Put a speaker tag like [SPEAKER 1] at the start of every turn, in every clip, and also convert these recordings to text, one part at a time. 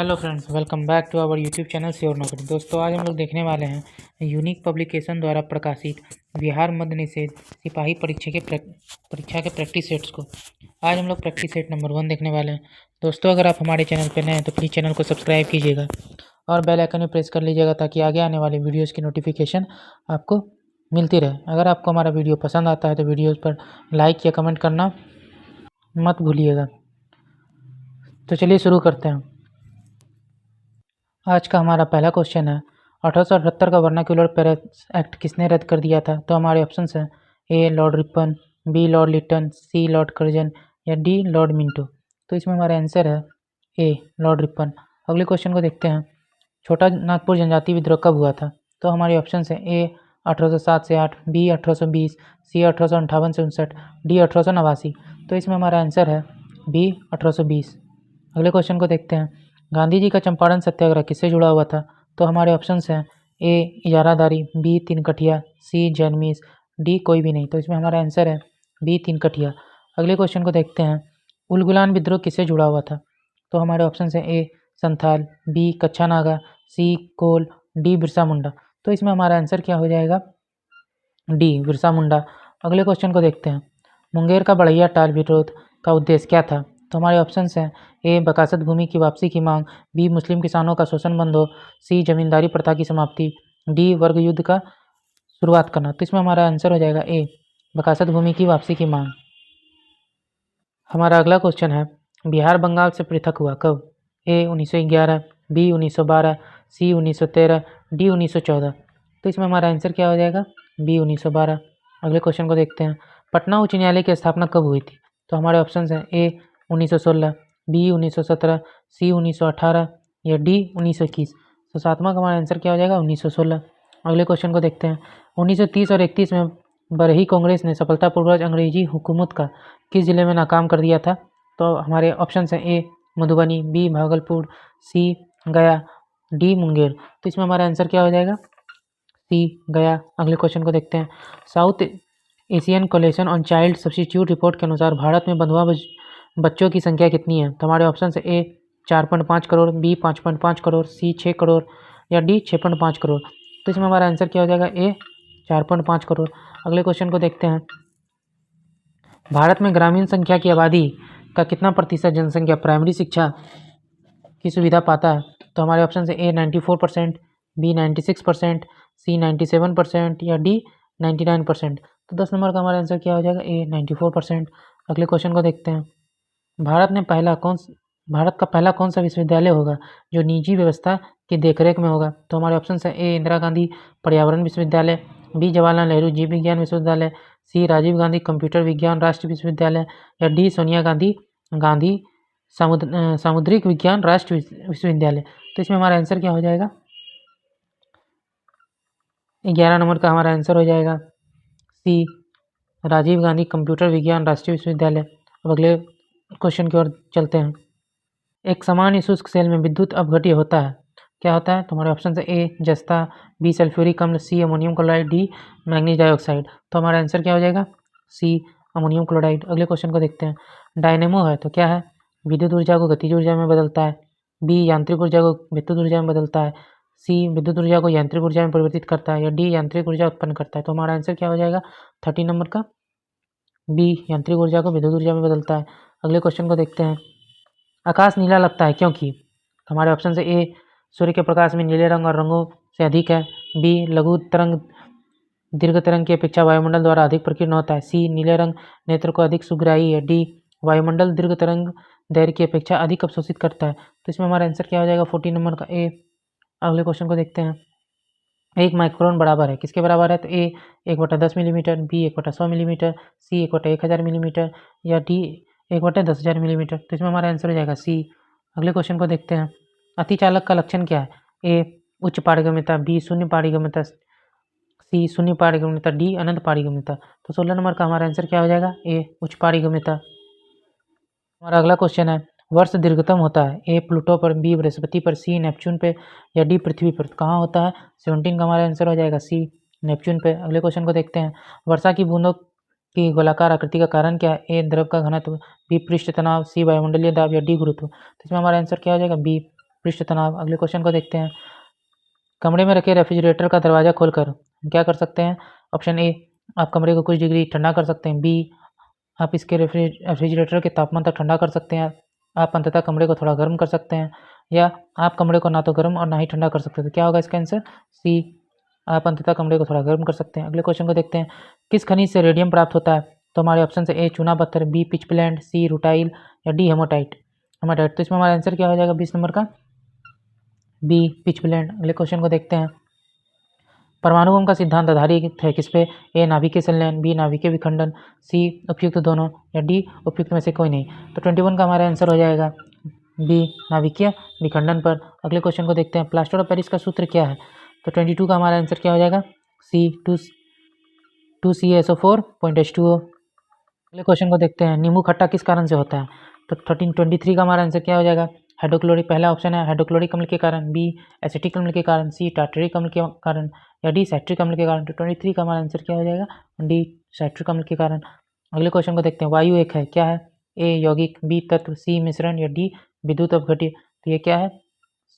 [SPEAKER 1] Hello friends, welcome back to our YouTube channel sure Naukri. दोस्तों, आज हम लोग देखने वाले हैं यूनिक पब्लिकेशन द्वारा प्रकाशित बिहार मद्य निषेध सिपाही परीक्षा के प्रैक्टिस सेट्स को। आज हम लोग प्रैक्टिस सेट नंबर 1 देखने वाले हैं। दोस्तों, अगर आप हमारे चैनल पर नए हैं तो प्लीज़ चैनल को सब्सक्राइब कीजिएगा और बेल आइकन में प्रेस कर लीजिएगा ताकि आगे आने वाली वीडियोज़ की नोटिफिकेशन आपको मिलती रहे। अगर आपको हमारा वीडियो पसंद आता है तो वीडियोज़ पर लाइक या कमेंट करना मत भूलिएगा। तो चलिए शुरू करते हैं। आज का हमारा पहला क्वेश्चन है, 1878 का वर्नाक्यूलर पेरेंट्स एक्ट किसने रद्द कर दिया था? तो हमारे ऑप्शंस हैं A Lord Ripon, B Lord Lytton, C Lord Curzon या डी लॉर्ड मिंटो। तो इसमें हमारा आंसर है ए लॉर्ड रिपन। अगले क्वेश्चन को देखते हैं। छोटा नागपुर जनजाति विद्रोह कब हुआ था? तो हमारे ऑप्शंस हैं ए 1807 से 8, बी 1820, सी 1858 से 59, डी 1889। तो इसमें हमारा आंसर है बी 1820। अगले क्वेश्चन को देखते हैं। गांधी जी का चंपारण सत्याग्रह किससे जुड़ा हुआ था? तो हमारे ऑप्शंस हैं ए इजारादारी, बी तिनकठिया, सी जैनमीस, डी कोई भी नहीं। तो इसमें हमारा आंसर है बी तिनकठिया। अगले क्वेश्चन को देखते हैं। उलगुलान विद्रोह किससे जुड़ा हुआ था? तो हमारे ऑप्शंस हैं ए संथाल, बी कच्छा नागा, सी कोल, डी बिरसा मुंडा। तो इसमें हमारा आंसर क्या हो जाएगा? डी बिरसा मुंडा। अगले क्वेश्चन को देखते हैं। मुंगेर का बढ़ैया टाल विरोध का उद्देश्य क्या था? तो हमारे ऑप्शंस हैं ए बकासत भूमि की वापसी की मांग, बी मुस्लिम किसानों का शोषण बंद हो, सी जमींदारी प्रथा की समाप्ति, डी वर्ग युद्ध का शुरुआत करना। तो इसमें हमारा आंसर हो जाएगा ए बकासत भूमि की वापसी की मांग। हमारा अगला क्वेश्चन है, बिहार बंगाल से पृथक हुआ कब? ए 1911, बी 1912, सी 1913, डी 1914। तो इसमें हमारा आंसर क्या हो जाएगा? बी 1912। अगले क्वेश्चन को देखते हैं। पटना उच्च न्यायालय की स्थापना कब हुई थी? तो हमारे ऑप्शन हैं ए 1916, बी 1917, सी 1918 या डी 1921। तो सातवां का हमारा आंसर क्या हो जाएगा? 1916। अगले क्वेश्चन को देखते हैं। 1930 और 31 में बरही कांग्रेस ने सफलतापूर्वक अंग्रेजी हुकूमत का किस जिले में नाकाम कर दिया था? तो हमारे ऑप्शन हैं ए मधुबनी, बी भागलपुर, सी गया, डी मुंगेर। तो इसमें हमारा आंसर क्या हो जाएगा? सी गया। अगले क्वेश्चन को देखते हैं। South Asian coalition on child substitute report के अनुसार भारत में बंधुआ बच्चों की संख्या कितनी है? तो हमारे ऑप्शन है ए 4.5 करोड़, बी 5.5 करोड़, सी 6 करोड़ या डी 6.5 करोड़। तो इसमें हमारा आंसर क्या हो जाएगा? ए 4.5 करोड़। अगले क्वेश्चन को देखते हैं। भारत में ग्रामीण संख्या की आबादी का कितना प्रतिशत जनसंख्या प्राइमरी शिक्षा की सुविधा पाता है? तो हमारे ऑप्शन है ए 94%, बी 96%, सी 97% या डी 99%। तो 10 नंबर का हमारा आंसर क्या हो जाएगा? ए 94%। अगले क्वेश्चन को देखते हैं। भारत का पहला कौन सा विश्वविद्यालय होगा जो निजी व्यवस्था की देखरेख में होगा? तो हमारे ऑप्शन है ए इंदिरा गांधी पर्यावरण विश्वविद्यालय, बी जवाहरलाल नेहरू जीव विज्ञान विश्वविद्यालय, सी राजीव गांधी कंप्यूटर विज्ञान राष्ट्रीय विश्वविद्यालय या डी सोनिया गांधी गांधी सामुद्रिक विज्ञान राष्ट्रीय विश्वविद्यालय। तो इसमें हमारा आंसर क्या हो जाएगा? 11 नंबर का हमारा आंसर हो जाएगा सी राजीव गांधी कंप्यूटर विज्ञान राष्ट्रीय विश्वविद्यालय। अब अगले क्वेश्चन की ओर चलते हैं। एक सामान्य शुष्क सेल में विद्युत अपघट्य होता है, क्या होता है? तो हमारे ऑप्शन है ए जस्ता, बी सल्फ्यूरिक अम्ल, C ammonium chloride, D manganese dioxide. तो हमारा आंसर क्या हो जाएगा? C ammonium chloride. अगले क्वेश्चन को देखते हैं। डायनेमो है तो क्या है? विद्युत ऊर्जा को गतिज ऊर्जा में बदलता है, बी यांत्रिक ऊर्जा को विद्युत ऊर्जा में बदलता है, सी विद्युत ऊर्जा को यांत्रिक ऊर्जा में परिवर्तित करता है या डी यांत्रिक ऊर्जा उत्पन्न करता है। तो हमारा आंसर क्या हो जाएगा? 30 नंबर का बी यांत्रिक ऊर्जा को विद्युत ऊर्जा में बदलता है। अगले क्वेश्चन को देखते हैं। आकाश नीला लगता है क्योंकि? तो हमारे ऑप्शन है ए सूर्य के प्रकाश में नीले रंग और रंगों से अधिक है, बी लघु तरंग दीर्घ तरंग की अपेक्षा वायुमंडल द्वारा अधिक प्रकीर्ण होता है, सी नीले रंग नेत्र को अधिक सुग्राही है, डी वायुमंडल दीर्घ तरंग दैर्घ्य की अपेक्षा अधिक अवशोषित करता है। तो इसमें हमारा आंसर क्या हो जाएगा? 14 नंबर का ए। अगले क्वेश्चन को देखते हैं। 1 माइक्रोन बराबर है किसके बराबर है? तो ए 1/10 मिलीमीटर, बी 1/100 मिलीमीटर, सी 1/1000 मिलीमीटर या डी 1/10,000 मिलीमीटर। तो इसमें हमारा आंसर हो जाएगा सी। अगले क्वेश्चन को देखते हैं। अतिचालक का लक्षण क्या है? ए उच्च पारगम्यता, बी शून्य पारगम्यता, सी शून्य पारगम्यता, डी अनंत पारगम्यता। तो 16 नंबर का हमारा आंसर क्या हो जाएगा? ए उच्च पारगम्यता। हमारा अगला क्वेश्चन है। वर्ष दीर्घतम होता है ए प्लूटो पर, बी बृहस्पति पर, सी नेपच्यून पे या डी पृथ्वी पर। कहाँ होता है? 17 का हमारा आंसर हो जाएगा सी नेपच्यून पे। अगले क्वेश्चन को देखते हैं। वर्षा की बूंदों की गोलाकार आकृति का कारण क्या है? ए द्रव का घनत्व, बी पृष्ठ तनाव, सी वायुमंडलीय दाब या डी गुरुत्व। तो इसमें हमारा आंसर क्या हो जाएगा? बी पृष्ठ तनाव। अगले क्वेश्चन को देखते हैं, कमरे में रखे रेफ्रिजरेटर का दरवाज़ा खोलकर हम क्या कर सकते हैं। ऑप्शन ए, आप कमरे को कुछ डिग्री ठंडा कर सकते हैं। बी, आप इसके रेफ्रिजरेटर के तापमान तक ठंडा कर सकते हैं। आप अंततः कमरे को थोड़ा गर्म कर सकते हैं, या आप कमरे को ना तो गर्म और ना ही ठंडा कर सकते। तो क्या होगा इसका आंसर? सी, आप अंततः कमरे को थोड़ा गर्म कर सकते हैं। अगले क्वेश्चन को देखते हैं, किस खनिज से रेडियम प्राप्त होता है। तो हमारे ऑप्शन है ए चूना पत्थर, बी पिचब्लेंड, सी रूटाइल या डी हेमाटाइट। हेमाटाइट, तो इसमें हमारा आंसर क्या हो जाएगा 20 नंबर का? B pitchblende. अगले क्वेश्चन को देखते हैं, परमाणु बम का सिद्धांत आधारित है किस पे। ए नाभिकीय संलयन, बी नाभिकीय विखंडन, सी उपयुक्त दोनों या डी उपयुक्त में से कोई नहीं। तो 21 का हमारा आंसर हो जाएगा बी नाभिकीय विखंडन पर। अगले क्वेश्चन को देखते हैं, प्लास्टर ऑफ पेरिस का सूत्र क्या है। तो 22 का हमारा आंसर क्या हो जाएगा? सी 2CaSO4.H2O। अगले क्वेश्चन को देखते हैं, नींबू खट्टा किस कारण से होता है। तो 23 का हमारा आंसर क्या हो जाएगा? हाइड्रोक्लोरिक, पहला ऑप्शन है हाइड्रोक्लोरिक अम्ल के कारण, बी एसिटिक अम्ल के कारण, सी टार्टरिक अम्ल के कारण या डी साइट्रिक अम्ल के कारण। तो 23 का हमारा आंसर क्या हो जाएगा? डी साइट्रिक अम्ल के कारण। अगले क्वेश्चन को देखते हैं, वायु एक है क्या है। ए यौगिक, बी तत्व, सी मिश्रण या डी विद्युत अपघट्य। तो ये क्या है?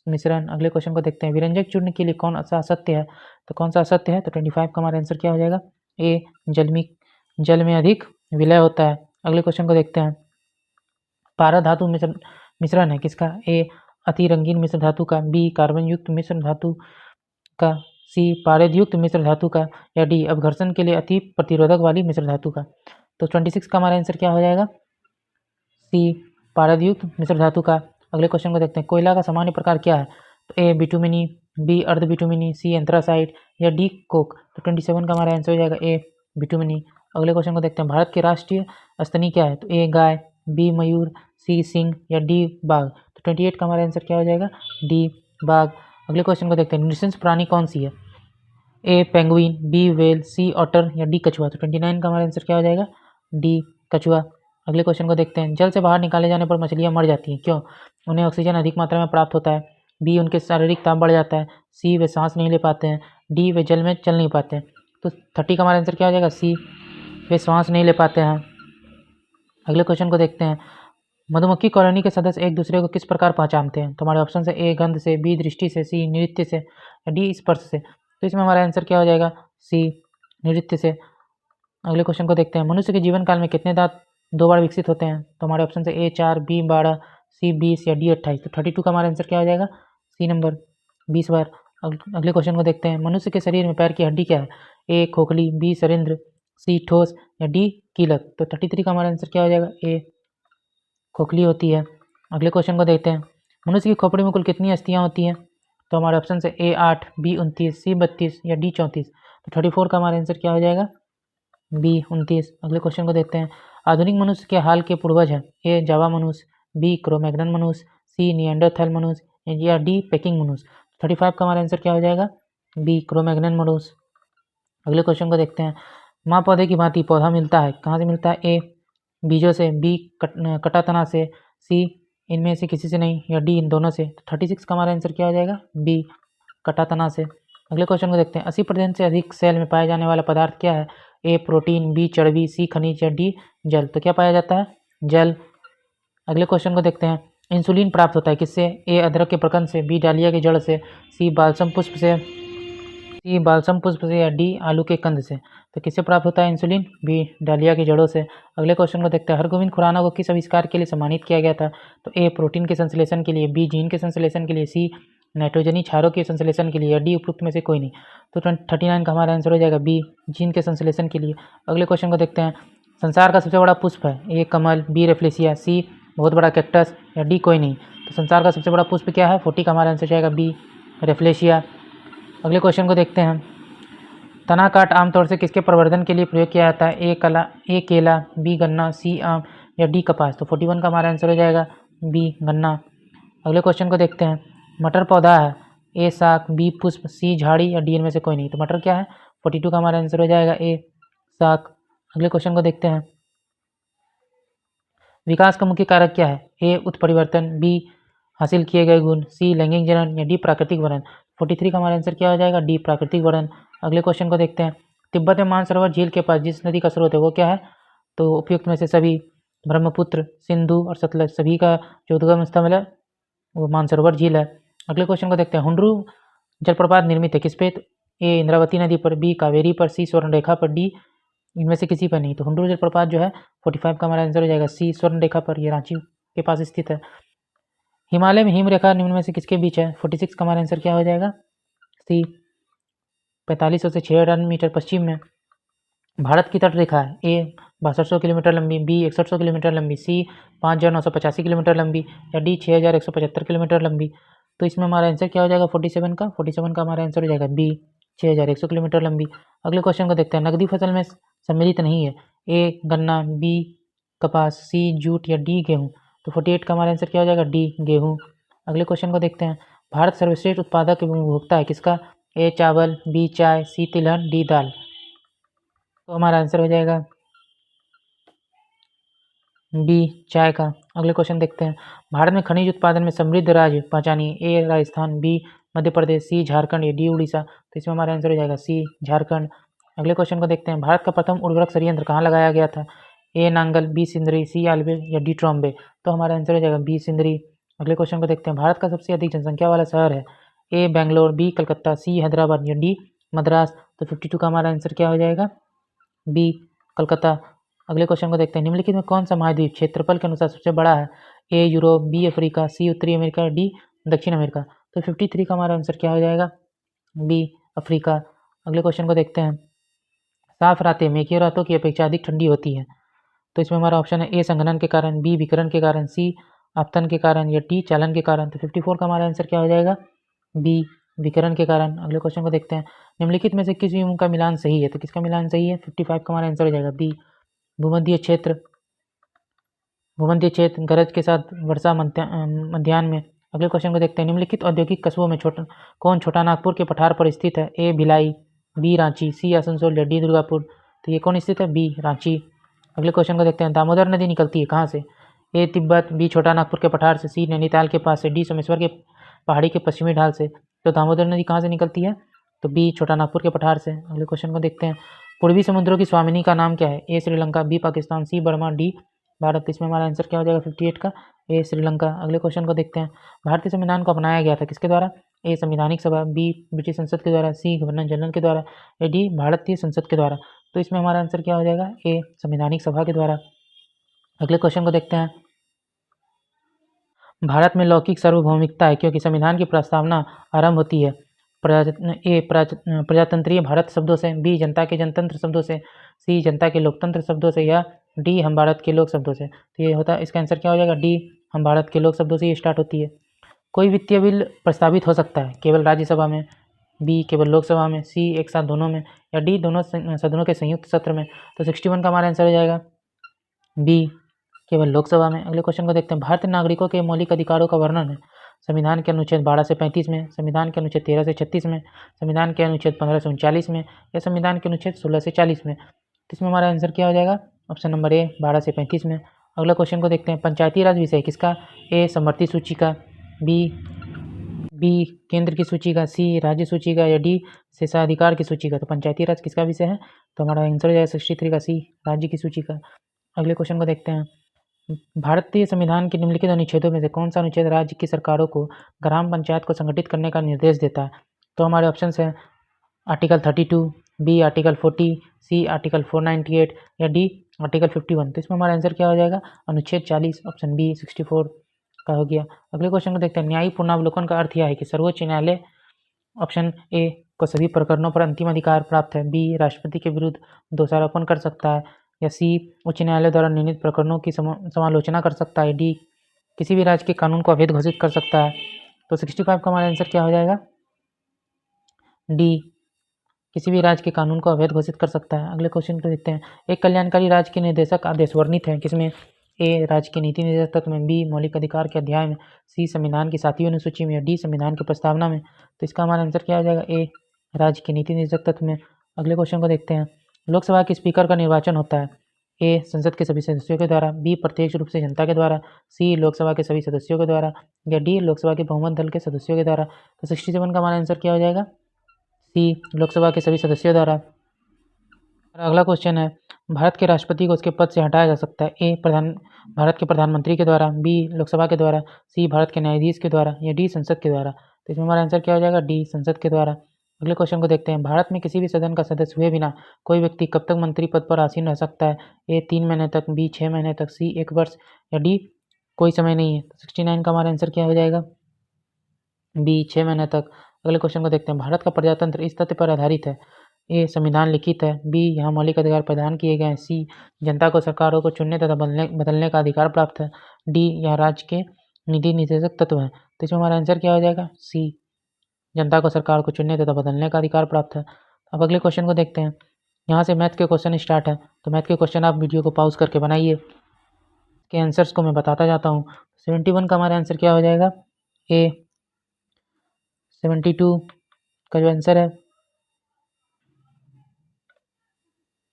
[SPEAKER 1] मिश्रण। अगले क्वेश्चन को देखते हैं, विरंजक चूर्ण के लिए कौन सा असत्य है। तो कौन सा असत्य है? तो 25 का हमारा आंसर क्या हो जाएगा? ए जल में अधिक विलय होता है। अगले क्वेश्चन को देखते हैं, पारद धातु मिश्रण है किसका। ए अति रंगीन मिश्र धातु का, बी कार्बन युक्त मिश्र धातु का, सी पारद युक्त मिश्र धातु का या डी अपघर्षण के लिए अति प्रतिरोधक वाली मिश्र धातु का। तो 26 का हमारा आंसर क्या हो जाएगा? सी पारद युक्त मिश्र धातु का। अगले क्वेश्चन को देखते हैं, कोयला का सामान्य प्रकार क्या है। तो ए बिटुमिनी, बी अर्ध बिटुमिनी, सी एंथ्रासाइट या डी कोक। तो 27 का हमारा आंसर हो जाएगा ए बिटुमिनी। अगले क्वेश्चन को देखते हैं, भारत के राष्ट्रीय स्तनी क्या है। तो ए गाय, बी मयूर, सी सिंह या डी बाघ। तो 28 का हमारा आंसर क्या हो जाएगा? डी बाघ। अगले क्वेश्चन को देखते हैं, नृशंस प्राणी कौन सी है। ए पेंगुइन, बी व्हेल, सी ऑटर या डी कछुआ। तो 29 का हमारा आंसर क्या हो जाएगा? डी कछुआ। अगले क्वेश्चन को देखते हैं, जल से बाहर निकाले जाने पर मछलियाँ मर जाती हैं क्यों। उन्हें ऑक्सीजन अधिक मात्रा में प्राप्त होता है, बी उनके शारीरिक ताप बढ़ जाता है, सी वे सांस नहीं ले पाते हैं, डी वे जल में चल नहीं पाते हैं। तो 30 का हमारा आंसर क्या हो जाएगा? सी वे सांस नहीं ले पाते हैं। अगले क्वेश्चन को देखते हैं, मधुमक्खी कॉलोनी के सदस्य एक दूसरे को किस प्रकार पहचानते हैं। तो हमारे ऑप्शन है ए गंध से, बी दृष्टि से, सी नृत्य से या डी स्पर्श से। तो इसमें हमारा आंसर क्या हो जाएगा? सी नृत्य से। अगले क्वेश्चन को देखते हैं, मनुष्य के जीवन काल में कितने दांत 2 बार विकसित होते हैं। तो हमारे ऑप्शन है ए 4, बी 12, सी 20 या डी 28। तो 32 का हमारा आंसर क्या हो जाएगा? सी नंबर 20 बार। अगले क्वेश्चन को देखते हैं, मनुष्य के शरीर में पैर की हड्डी क्या है। ए खोखली, बी सरिंद्र, सी ठोस या डी कीलक। तो 33 का हमारा आंसर क्या हो जाएगा? ए खोखली होती है। अगले क्वेश्चन को देखते हैं, मनुष्य की खोपड़ी में कुल कितनी अस्थियाँ होती हैं। तो हमारे ऑप्शन है ए 8, बी 29, सी 32 या डी 34। तो 34 का हमारा आंसर क्या हो जाएगा? बी 29। अगले क्वेश्चन को देखते हैं, आधुनिक मनुष्य के हाल के पूर्वज हैं। ए जावा मनुष्य, बी क्रोमैग्नन मनुष्य, सी निएंडरथल मनुष्य या डी पेकिंग मनुष्य। 35 का हमारा आंसर क्या हो जाएगा? बी क्रोमैग्नन मनुष्य। अगले क्वेश्चन को देखते हैं, माँ पौधे की भांति पौधा मिलता है कहाँ से मिलता है। ए बीजों से, बी कटा तना से, सी इनमें से किसी से नहीं या डी इन दोनों से। 36 का हमारा आंसर क्या हो जाएगा? बी कटा तना से। अगले क्वेश्चन को देखते हैं, 80% से अधिक सेल में पाया जाने वाला पदार्थ क्या है। ए प्रोटीन, बी चर्बी, सी खनिज या डी जल। तो क्या पाया जाता है? जल। अगले क्वेश्चन को देखते हैं, इंसुलिन प्राप्त होता है किससे। ए अदरक के प्रकंद से, बी डालिया की जड़ से, सी बालसम पुष्प से, या डी आलू के कंद से। तो किससे प्राप्त होता है इंसुलिन? बी डालिया की जड़ों से। अगले क्वेश्चन को देखते हैं, हरगोविंद खुराना को किस आविष्कार के लिए सम्मानित किया गया था। तो ए प्रोटीन के संश्लेषण के लिए, बी जीन के संश्लेषण के लिए, सी नाइट्रोजनी क्षारों के संश्लेषण के लिए या डी उपरोक्त में से कोई नहीं। तो 39 का हमारा आंसर हो जाएगा बी जीन के संश्लेषण के लिए। अगले क्वेश्चन को देखते हैं, संसार का सबसे बड़ा पुष्प है। ए कमल, बी रेफ्लेसिया, सी बहुत बड़ा कैक्टस या डी कोई नहीं। तो संसार का सबसे बड़ा पुष्प क्या है? 40 का हमारा आंसर जाएगा बी रेफ्लेसिया। अगले क्वेश्चन को देखते हैं, तना काट आमतौर से किसके प्रवर्धन के लिए प्रयोग किया जाता है। ए केला, बी गन्ना, सी आम या डी कपास। तो 41 का हमारा आंसर हो जाएगा बी गन्ना। अगले क्वेश्चन को देखते हैं, मटर पौधा है। ए साग, बी पुष्प, सी झाड़ी या डी इनमें से कोई नहीं। तो मटर क्या है? 42 का हमारा आंसर हो जाएगा ए साग। अगले क्वेश्चन को देखते हैं, विकास का मुख्य कारक क्या है। ए उत्परिवर्तन, बी हासिल किए गए गुण, सी लैंगिक जनन या डी प्राकृतिक वर्णन। 43 का हमारा आंसर क्या हो जाएगा? डी प्राकृतिक वर्णन। अगले क्वेश्चन को देखते हैं, तिब्बत में मानसरोवर झील के पास जिस नदी का स्रोत है वो क्या है। तो उपयुक्त में से सभी, ब्रह्मपुत्र, सिंधु और सतलज, सभी का जो उद्गम स्थल है वो मानसरोवर झील है। अगले क्वेश्चन को देखते हैं। हुंड्रू जलप्रपात निर्मित है किस पे? तो ए इंद्रावती नदी पर, बी कावेरी पर, सी स्वर्णरेखा पर, डी इनमें से किसी पर नहीं। तो हुंड्रू जलप्रपात जो है 45 का हमारा आंसर हो जाएगा सी स्वर्णरेखा पर, ये रांची के पास स्थित है। हिमालय में हिमरेखा निम्न में से किसके बीच है? 46 का हमारा आंसर क्या हो जाएगा? सी 4500 से 6000 मीटर पश्चिम में। भारत की तट रेखा है ए 6200 किलोमीटर लंबी, बी 6100 किलोमीटर लंबी, सी 5985 किलोमीटर लंबी, या डी 6175 किलोमीटर लंबी। तो इसमें हमारा आंसर क्या हो जाएगा? 47 का हमारा आंसर हो जाएगा बी 6100 किलोमीटर लंबी। अगले क्वेश्चन को देखते हैं। नकदी फसल में सम्मिलित नहीं है ए गन्ना, बी कपास, सी जूट, या डी गेहूँ। तो 48 का हमारा आंसर क्या हो जाएगा? डी गेहूँ। अगले क्वेश्चन को देखते हैं। भारत सर्वश्रेष्ठ उत्पादक एवं उपभोक्ता है किसका? ए चावल, बी चाय, सी तिलहन, डी दाल। तो हमारा आंसर हो जाएगा बी चाय का। अगले क्वेश्चन देखते हैं। भारत में खनिज उत्पादन में समृद्ध राज्य पहचानिए ए राजस्थान, बी मध्य प्रदेश, सी झारखंड, या डी उड़ीसा। तो इसमें हमारा आंसर हो जाएगा सी झारखंड। अगले क्वेश्चन को देखते हैं। भारत का प्रथम उर्वरक संयंत्र कहाँ लगाया गया था? ए नांगल, बी सिंदरी, सी आलवे, या डी ट्रॉम्बे। तो हमारा आंसर हो जाएगा बी सिंदरी। अगले क्वेश्चन को देखते हैं। भारत का सबसे अधिक जनसंख्या वाला शहर है ए बेंगलोर, बी कलकत्ता, सी हैदराबाद, या डी मद्रास। तो 52 का हमारा आंसर क्या हो जाएगा? बी कलकत्ता। अगले क्वेश्चन को देखते हैं। निम्नलिखित में कौन सा महाद्वीप क्षेत्रफल के अनुसार सबसे बड़ा है? ए यूरोप, बी अफ्रीका, सी उत्तरी अमेरिका, डी दक्षिण अमेरिका। तो 53 का हमारा आंसर क्या हो जाएगा? B Africa. अगले क्वेश्चन को देखते हैं। साफ रातें मेघीय रातों की अपेक्षा अधिक ठंडी होती है। तो इसमें हमारा ऑप्शन है ए संघनन के कारण, बी विकिरण के कारण, सी आपतन के कारण, या डी चालन के कारण। तो 54 का हमारा आंसर क्या हो जाएगा? बी विकिरण के कारण। अगले क्वेश्चन को देखते हैं। निम्नलिखित में से किस विभव का मिलान सही है? तो किसका मिलान सही है? 55 का हमारा आंसर हो जाएगा बी भूमध्य क्षेत्र। भूमध्य क्षेत्र गरज के साथ वर्षा मध्याह्न में। अगले क्वेश्चन को देखते हैं। निम्नलिखित औद्योगिक कस्बों में छोटा नागपुर के पठार पर स्थित है? ए भिलाई, बी रांची, सी आसनसोल, या डी दुर्गापुर। तो ये कौन स्थित है? बी रांची। अगले क्वेश्चन को देखते हैं। दामोदर नदी निकलती है कहाँ से? ए तिब्बत, बी छोटा नागपुर के पठार से, सी नैनीताल के पास से, डी सोमेश्वर के पहाड़ी के पश्चिमी ढाल से। तो दामोदर नदी कहाँ से निकलती है? तो बी छोटा नागपुर के पठार से। अगले क्वेश्चन को देखते हैं। पूर्वी समुद्रों की स्वामिनी का नाम क्या है? ए श्रीलंका, बी पाकिस्तान, सी बर्मा, डी भारत। इसमें हमारा आंसर क्या हो जाएगा? 58 का ए श्रीलंका। अगले क्वेश्चन को देखते हैं। भारतीय संविधान को अपनाया गया था किसके द्वारा? ए संवैधानिक सभा, बी ब्रिटिश संसद के द्वारा, सी गवर्नर जनरल के द्वारा, या डी भारतीय संसद के द्वारा। तो इसमें हमारा आंसर क्या हो जाएगा? ए संवैधानिक सभा के द्वारा। अगले क्वेश्चन को देखते हैं। भारत में लौकिक सार्वभौमिकता है क्योंकि संविधान की प्रस्तावना आरंभ होती है प्रजातंत्रीय भारत शब्दों से, बी जनता के जनतंत्र शब्दों से, सी जनता के लोकतंत्र शब्दों से, या डी हम भारत के लोक शब्दों से। तो ये होता है, इसका आंसर क्या हो जाएगा? डी हम भारत के लोक शब्दों से ये स्टार्ट होती है। कोई वित्तीय बिल प्रस्तावित हो सकता है केवल राज्यसभा में, बी केवल लोकसभा में, सी एक साथ दोनों में, या डी दोनों सदनों के संयुक्त सत्र में। तो 61 का हमारा आंसर हो जाएगा बी केवल लोकसभा में। अगले क्वेश्चन को देखते हैं। भारतीय नागरिकों के मौलिक अधिकारों का वर्णन है संविधान के अनुच्छेद 12 से 35 में, संविधान के अनुच्छेद 13 से 36 में, संविधान के अनुच्छेद 15 से 39 में, या संविधान के अनुच्छेद 16 से 40 में। तो इसमें हमारा आंसर क्या हो जाएगा? ऑप्शन नंबर ए 12 से 35 में। अगला क्वेश्चन को देखते हैं। पंचायती राज विषय किसका? ए समवर्ती सूची का, बी केंद्र की सूची का, सी राज्य सूची का, या डी शेषाधिकार की सूची का। तो पंचायती राज किसका विषय है? तो हमारा आंसर हो जाएगा 63 का सी राज्य की सूची का। अगले क्वेश्चन को देखते हैं। भारतीय संविधान के निम्नलिखित अनुच्छेदों में से कौन सा अनुच्छेद राज्य की सरकारों को ग्राम पंचायत को संगठित करने का निर्देश देता है? तो हमारे ऑप्शन हैं article 32, B article 40, C article 498, या डी आर्टिकल 51। तो इसमें हमारा आंसर क्या हो जाएगा? अनुच्छेद 40, ऑप्शन बी 64 का हो गया। अगले क्वेश्चन को देखते हैं। न्यायिक पूर्णावलोकन का अर्थ यह है कि सर्वोच्च न्यायालय ऑप्शन ए को सभी प्रकरणों पर अंतिम अधिकार प्राप्त है, बी राष्ट्रपति के विरुद्ध दोषारोपण कर सकता है, या सी उच्च न्यायालय द्वारा निर्णीत प्रकरणों की समालोचना कर सकता है, डी किसी भी राज्य के कानून को अवैध घोषित कर सकता है। तो 65 का हमारा आंसर क्या हो जाएगा? डी किसी भी राज्य के कानून को अवैध घोषित कर सकता है। अगले क्वेश्चन को देखते हैं। एक कल्याणकारी राज्य के निर्देशक आदेश वर्णित है किसमें? ए राज्य के नीति निर्देशक तत्व में, बी मौलिक अधिकार के अध्याय में, सी संविधान की 7वीं अनुसूची में, या डी संविधान की प्रस्तावना में। तो इसका हमारा आंसर क्या हो जाएगा? ए राज्य के नीति निर्देशक तत्व में। अगले क्वेश्चन को देखते हैं। लोकसभा के स्पीकर का निर्वाचन होता है ए संसद के सभी सदस्यों के द्वारा, बी प्रत्यक्ष रूप से जनता के द्वारा, सी लोकसभा के सभी सदस्यों के द्वारा, या डी लोकसभा के बहुमत दल के सदस्यों के द्वारा। तो 67 का हमारा आंसर क्या हो जाएगा? सी लोकसभा के सभी सदस्यों द्वारा। अगला क्वेश्चन है। भारत के राष्ट्रपति को उसके पद से हटाया जा सकता है? ए भारत के प्रधानमंत्री के द्वारा, बी लोकसभा के द्वारा, सी भारत के न्यायाधीश के द्वारा या डी संसद के द्वारा। तो इसमें हमारा आंसर क्या हो जाएगा? डी संसद के द्वारा। अगले क्वेश्चन को देखते हैं। भारत में किसी भी सदन का सदस्य हुए बिना कोई व्यक्ति कब तक मंत्री पद पर आसीन रह सकता है? ए 3 महीने तक, बी 6 महीने तक, सी 1 वर्ष या डी कोई समय नहीं है। 69 का हमारा आंसर क्या हो जाएगा? बी 6 महीने तक। अगले क्वेश्चन को देखते हैं। भारत का प्रजातंत्र इस तथ्य पर आधारित है? ए संविधान लिखित है, बी यहाँ मौलिक अधिकार प्रदान किए गए हैं, सी जनता को सरकारों को चुनने तथा बदलने का अधिकार प्राप्त है, डी यहाँ राज्य के निधि निषेधक तत्व हैं। तो इसमें हमारा आंसर क्या हो जाएगा? सी जनता को सरकार को चुनने तथा बदलने का अधिकार प्राप्त है। अब अगले क्वेश्चन को देखते हैं। यहाँ से मैथ के क्वेश्चन स्टार्ट है, तो मैथ के क्वेश्चन आप वीडियो को पॉज करके बनाइए, के आंसर्स को मैं बताता जाता हूँ। 71 का हमारा आंसर क्या हो जाएगा? ए 72 का जो आंसर है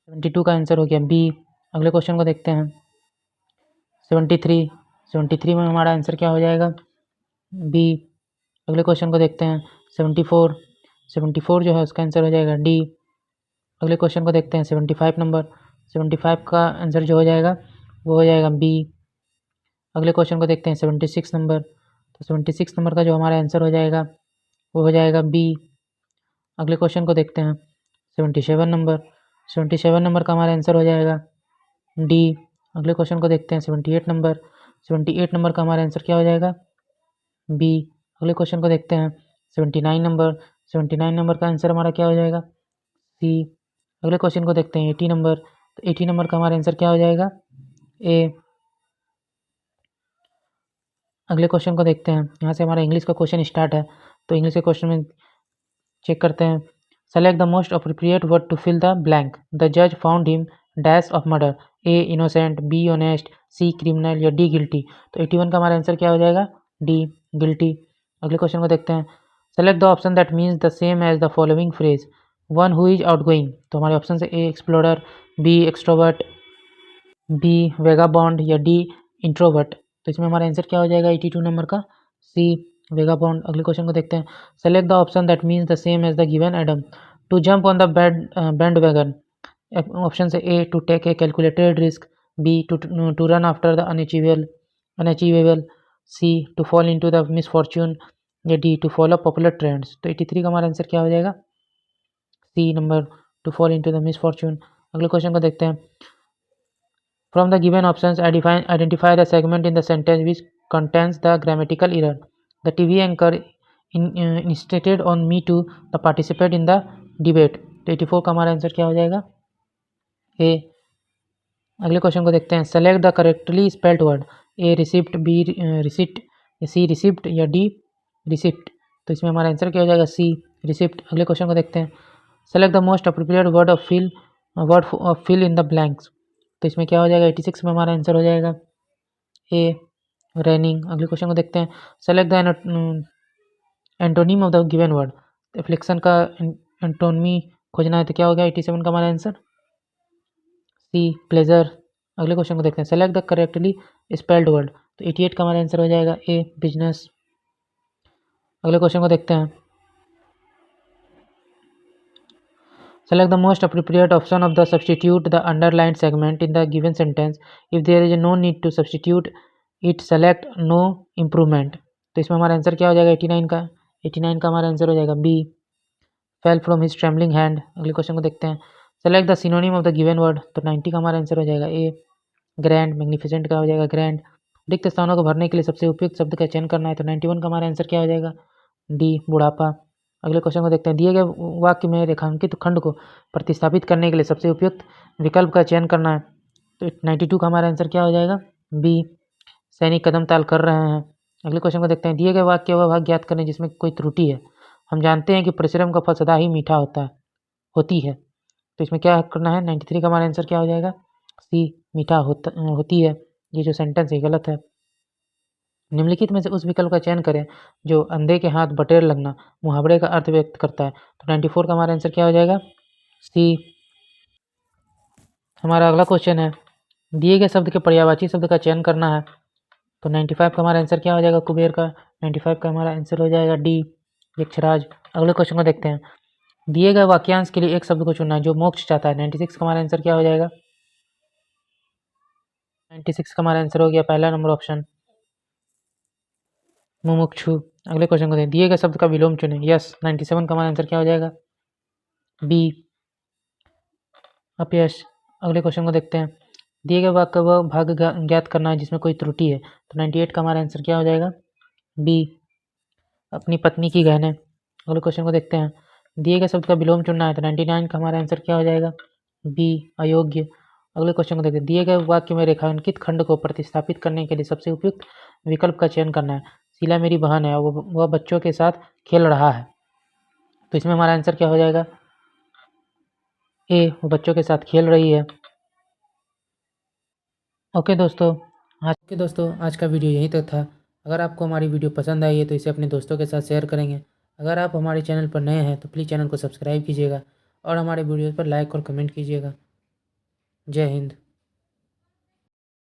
[SPEAKER 1] 72 का आंसर हो गया बी। अगले क्वेश्चन को देखते हैं। 73 में हमारा आंसर क्या हो जाएगा? बी। अगले क्वेश्चन को देखते हैं। 74 जो है उसका आंसर हो जाएगा डी। अगले क्वेश्चन को देखते हैं। 75 नंबर, 75 का आंसर जो हो जाएगा वो हो जाएगा बी। अगले क्वेश्चन को देखते हैं। 76 नंबर, तो 76 नंबर का जो हमारा आंसर हो जाएगा वो हो जाएगा बी। अगले क्वेश्चन को देखते हैं। 77 नंबर, 77 नंबर का हमारा आंसर हो जाएगा डी। अगले क्वेश्चन को देखते हैं। 78 नंबर, 78 नंबर का हमारा आंसर क्या हो जाएगा? बी। अगले क्वेश्चन को देखते हैं। 79 नंबर, 79 नंबर का आंसर हमारा क्या हो जाएगा? सी। अगले क्वेश्चन को देखते हैं। 80 नंबर, तो 80 नंबर का हमारा आंसर क्या हो जाएगा? ए। अगले क्वेश्चन को देखते हैं। यहाँ से हमारा इंग्लिश का क्वेश्चन स्टार्ट है, तो इंग्लिश के क्वेश्चन में चेक करते हैं। Select the most appropriate word to fill the blank. The जज found him dash of murder. A innocent, B honest, C criminal या डी गिल्टी। तो 81 का हमारा आंसर क्या हो जाएगा? D guilty. अगले क्वेश्चन को देखते हैं। Select the option that means the same as the following phrase. One who is outgoing, तो हमारे ऑप्शन है A explorer, B extrovert, B vagabond या डी इंट्रोवर्ट। तो इसमें हमारा आंसर क्या हो जाएगा 82 नंबर का? सी वेगाबॉन्ड। अगले क्वेश्चन को देखते हैं। Select the option that means the same as the given idiom. To jump on the band wagon, option है A to take a calculated risk, B to run after the unachievable, C to fall into the misfortune या D to follow popular trends. तो 83 का हमारा answer क्या हो जाएगा? C number, to fall into the misfortune. अगले question को देखते हैं। From the given options, identify the segment in the sentence which contains the grammatical error. The TV anchor insisted on me to the participate in the debate. तो 84 का हमारा answer क्या हो जाएगा? ए। अगले क्वेश्चन को देखते हैं। Select the correctly spelled word. A receipt, B receipt, C receipt या डी रिसिप्ट। तो इसमें हमारा आंसर क्या हो जाएगा? सी रिसिप्ट। अगले क्वेश्चन को देखते हैं। Select the most appropriate word of fill in the blanks. तो इसमें क्या हो जाएगा? 86 में हमारा आंसर हो जाएगा ए रेनिंग। अगले क्वेश्चन को देखते हैं। Select the antonym of the given word. Affliction का एंटोनिमी खोजना है, तो क्या हो गया 87 का हमारा आंसर? सी प्लेजर। अगले क्वेश्चन को देखते हैं। Select the correctly spelled word. तो 88 का हमारा आंसर हो जाएगा ए बिजनेस। अगले क्वेश्चन को देखते हैं। Select the most appropriate option of the substitute the underlined segment in the given sentence. If there is no need to substitute it, select no improvement. तो इसमें हमारा आंसर क्या हो जाएगा 89 का हमारा आंसर हो जाएगा B fell from his trembling hand। अगले क्वेश्चन को देखते हैं। Select the synonym of the given word। तो 90 का हमारा आंसर हो जाएगा ए ग्रैंड। मैग्निफिसेंट का हो जाएगा ग्रैंड। रिक्त स्थानों को भरने के लिए सबसे उपयुक्त शब्द का चयन करना है, तो 91 का हमारा आंसर क्या हो जाएगा? डी बुढ़ापा। अगले क्वेश्चन को देखते हैं। दिए गए वाक्य में रेखांकित खंड को प्रतिस्थापित करने के लिए सबसे उपयुक्त विकल्प का चयन करना है, तो 92 का हमारा आंसर क्या हो जाएगा? बी सैनिक कदम ताल कर रहे हैं। अगले क्वेश्चन को देखते हैं। दिए गए वाक्य वह भाग ज्ञात करें जिसमें कोई त्रुटि है। हम जानते हैं कि परिश्रम का फल सदा ही मीठा होती है, तो इसमें क्या करना है? 93 का हमारा आंसर क्या हो जाएगा? सी मीठा होती है। ये जो सेंटेंस है गलत है। निम्नलिखित में से उस विकल्प का चयन करें जो अंधे के हाथ बटेर लगना मुहावरे का अर्थ व्यक्त करता है, तो 94 का हमारा आंसर क्या हो जाएगा? सी। हमारा अगला क्वेश्चन है। दिए गए शब्द के पर्यायवाची शब्द का चयन करना है, तो 95 का हमारा आंसर क्या हो जाएगा? कुबेर का। 95 का हमारा आंसर हो जाएगा डी यक्षराज। अगले क्वेश्चन को देखते हैं। दिए गए वाक्यांश के लिए एक शब्द को चुनना है जो मोक्ष चाहता है, 96 का हमारा आंसर क्या हो जाएगा? 96 का हमारा आंसर हो गया पहला नंबर ऑप्शन मुमुक्षु। अगले क्वेश्चन को दें, दिए गए शब्द का विलोम चुनें। यस, 97 का हमारा आंसर क्या हो जाएगा? बी अपयश। अगले क्वेश्चन को देखते हैं, दिए गए वाक्य का वह भाग ज्ञात करना है जिसमें कोई त्रुटि है। तो 98 का हमारा आंसर क्या हो जाएगा? बी अपनी पत्नी की गहने। अगले क्वेश्चन को देखते हैं, दिए गए शब्द का विलोम चुनना है। तो 99 का हमारा आंसर क्या हो जाएगा? बी अयोग्य। अगले क्वेश्चन को देखते हैं, दिए गए वाक्य में रेखांकित खंड को प्रतिस्थापित करने के लिए सबसे उपयुक्त विकल्प का चयन करना है। शीला मेरी बहन है और वह बच्चों के साथ खेल रहा है। तो इसमें हमारा आंसर क्या हो जाएगा? ए वो बच्चों के साथ खेल रही है। ओके दोस्तों, आज का वीडियो यहीं तक था। अगर आपको हमारी वीडियो पसंद आई है तो इसे अपने दोस्तों के साथ शेयर करेंगे। अगर आप हमारे चैनल पर नए हैं तो प्लीज़ चैनल को सब्सक्राइब कीजिएगा और हमारे वीडियो पर लाइक और कमेंट कीजिएगा। जय हिंद।